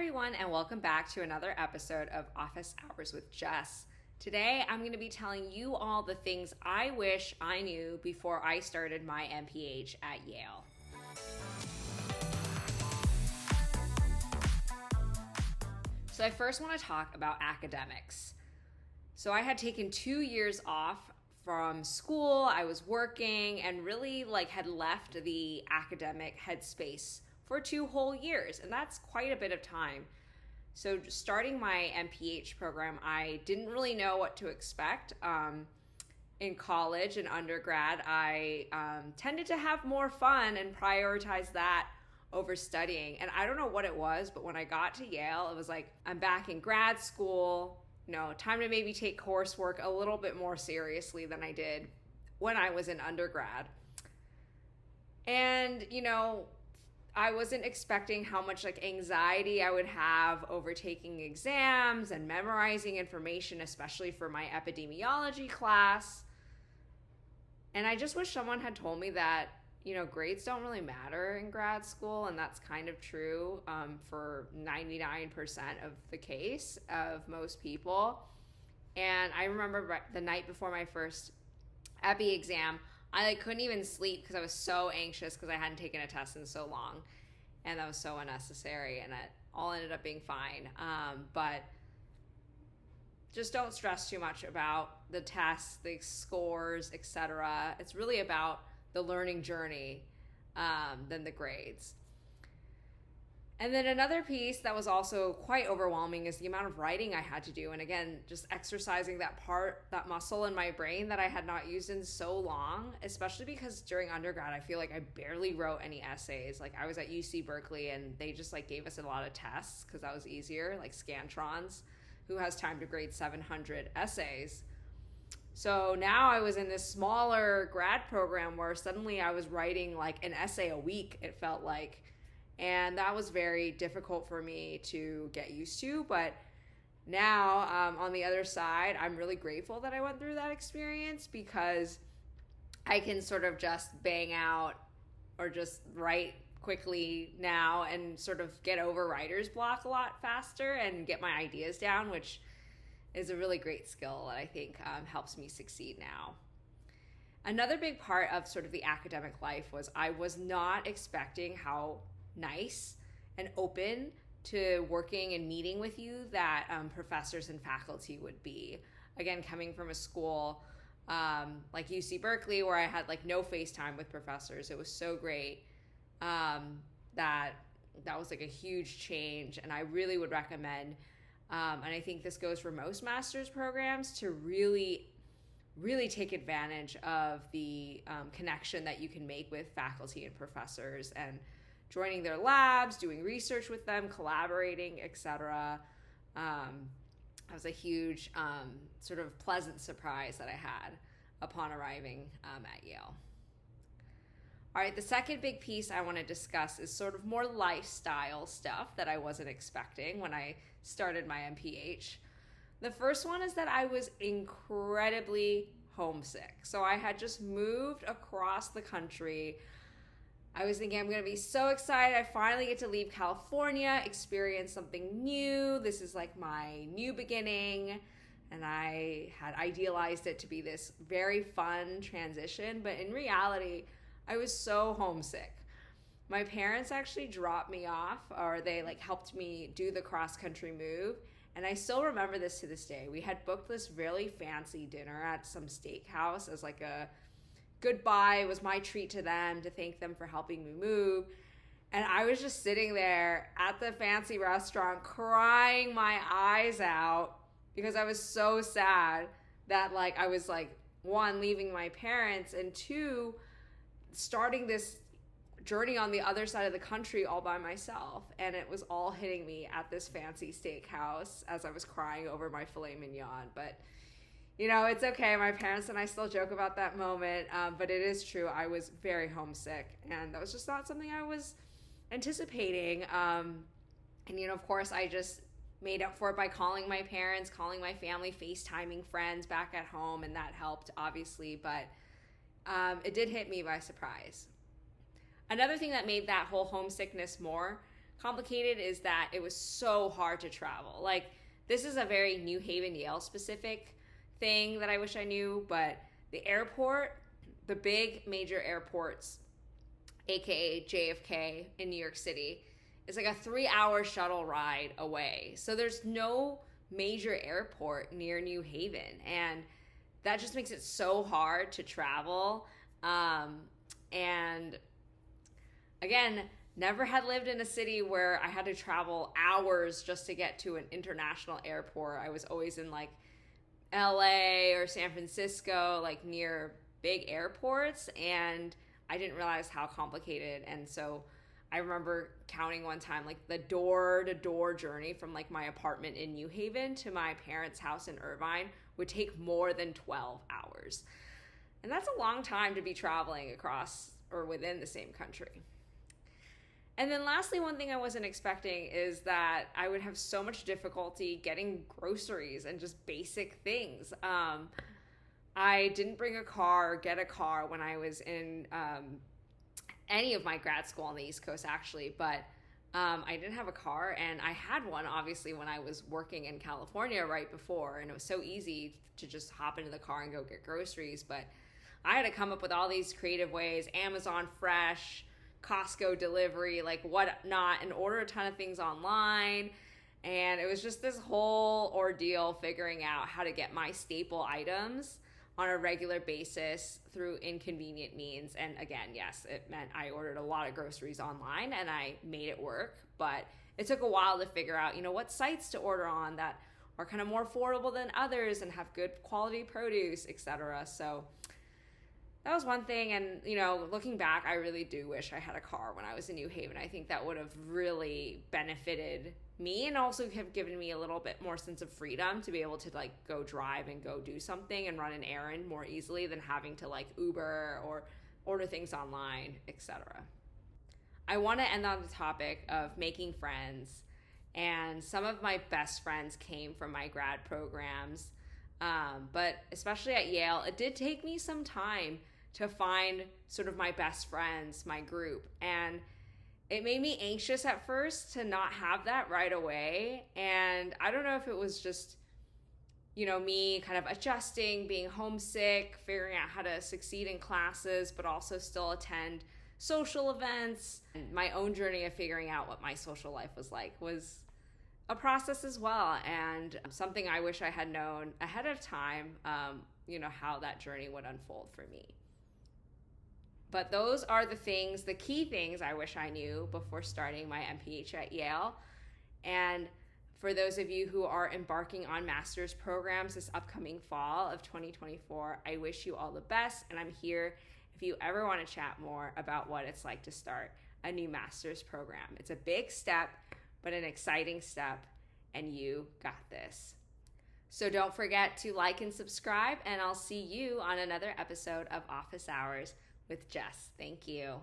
everyone, and welcome back to another episode of Office Hours with Jess. Today, I'm going to be telling you all the things I wish I knew before I started my MPH at Yale. So I first want to talk about academics. So I had taken 2 years off from school. I was working and really had left the academic headspace for 2 whole years, and that's quite a bit of time. So starting my MPH program, I didn't really know what to expect. In college and undergrad, I tended to have more fun and prioritize that over studying. And I don't know what it was, but when I got to Yale, it was like, I'm back in grad school, time to maybe take coursework a little bit more seriously than I did when I was in undergrad. And, I wasn't expecting how much anxiety I would have over taking exams and memorizing information, especially for my epidemiology class. And I just wish someone had told me that, grades don't really matter in grad school, and that's kind of true for 99% of the case of most people. And I remember the night before my first epi exam, I couldn't even sleep because I was so anxious because I hadn't taken a test in so long, and that was so unnecessary, and it all ended up being fine. But just don't stress too much about the tests, the scores, etc. It's really about the learning journey than the grades. And then another piece that was also quite overwhelming is the amount of writing I had to do. And again, just exercising that muscle in my brain that I had not used in so long, especially because during undergrad, I feel like I barely wrote any essays. I was at UC Berkeley and they just gave us a lot of tests because that was easier, like Scantrons, who has time to grade 700 essays. So now I was in this smaller grad program where suddenly I was writing an essay a week, it felt like. And that was very difficult for me to get used to. But now, on the other side, I'm really grateful that I went through that experience because I can sort of just bang out or just write quickly now and sort of get over writer's block a lot faster and get my ideas down, which is a really great skill that I think helps me succeed now. Another big part of sort of the academic life was I was not expecting how nice and open to working and meeting with you that professors and faculty would be. Again, coming from a school like UC Berkeley where I had no FaceTime with professors, it was so great that was a huge change, and I really would recommend, and I think this goes for most master's programs, to really take advantage of the connection that you can make with faculty and professors and joining their labs, doing research with them, collaborating, etc. That was a huge sort of pleasant surprise that I had upon arriving at Yale. All right, the second big piece I want to discuss is sort of more lifestyle stuff that I wasn't expecting when I started my MPH. The first one is that I was incredibly homesick. So I had just moved across the country. I was thinking, I'm going to be so excited. I finally get to leave California, experience something new. This is my new beginning. And I had idealized it to be this very fun transition. But in reality, I was so homesick. My parents actually dropped me off, or they helped me do the cross-country move. And I still remember this to this day. We had booked this really fancy dinner at some steakhouse as a goodbye. It was my treat to them, to thank them for helping me move. And I was just sitting there at the fancy restaurant crying my eyes out because I was so sad that I was one, leaving my parents, and two, starting this journey on the other side of the country all by myself. And it was all hitting me at this fancy steakhouse as I was crying over my filet mignon. But it's okay. My parents and I still joke about that moment, but it is true. I was very homesick, and that was just not something I was anticipating. And, of course, I just made up for it by calling my parents, calling my family, FaceTiming friends back at home, and that helped, obviously, but it did hit me by surprise. Another thing that made that whole homesickness more complicated is that it was so hard to travel. Like, this is a very New Haven, Yale specific thing that I wish I knew, but the airport, the big major airports, aka JFK in New York City, is like a 3-hour shuttle ride away. So there's no major airport near New Haven, and that just makes it so hard to travel. And again, never had lived in a city where I had to travel hours just to get to an international airport. I was always in like LA or San Francisco, like near big airports, and I didn't realize how complicated. And so I remember counting one time, like the door-to-door journey from like my apartment in New Haven to my parents' house in Irvine would take more than 12 hours. And that's a long time to be traveling across or within the same country. And then lastly, one thing I wasn't expecting is that I would have so much difficulty getting groceries and just basic things. I didn't bring a car or get a car when I was in any of my grad school on the East Coast, actually, but I didn't have a car, and I had one obviously when I was working in California right before, and it was so easy to just hop into the car and go get groceries. But I had to come up with all these creative ways, Amazon Fresh, Costco delivery, like whatnot, and order a ton of things online. And it was just this whole ordeal figuring out how to get my staple items on a regular basis through inconvenient means. And again, yes, it meant I ordered a lot of groceries online and I made it work, but it took a while to figure out, what sites to order on that are kind of more affordable than others and have good quality produce, etc. So that was one thing. And, looking back, I really do wish I had a car when I was in New Haven. I think that would have really benefited me and also have given me a little bit more sense of freedom to be able to like go drive and go do something and run an errand more easily than having to like Uber or order things online, etc. I want to end on the topic of making friends, and some of my best friends came from my grad programs, but especially at Yale, it did take me some time to find sort of my best friends, my group, and it made me anxious at first to not have that right away. And I don't know if it was just, me kind of adjusting, being homesick, figuring out how to succeed in classes, but also still attend social events. And my own journey of figuring out what my social life was like was a process as well. And something I wish I had known ahead of time, how that journey would unfold for me. But those are the key things I wish I knew before starting my MPH at Yale. And for those of you who are embarking on master's programs this upcoming fall of 2024, I wish you all the best. And I'm here if you ever want to chat more about what it's like to start a new master's program. It's a big step, but an exciting step, and you got this. So don't forget to like and subscribe, and I'll see you on another episode of Office Hours with Jess. Thank you.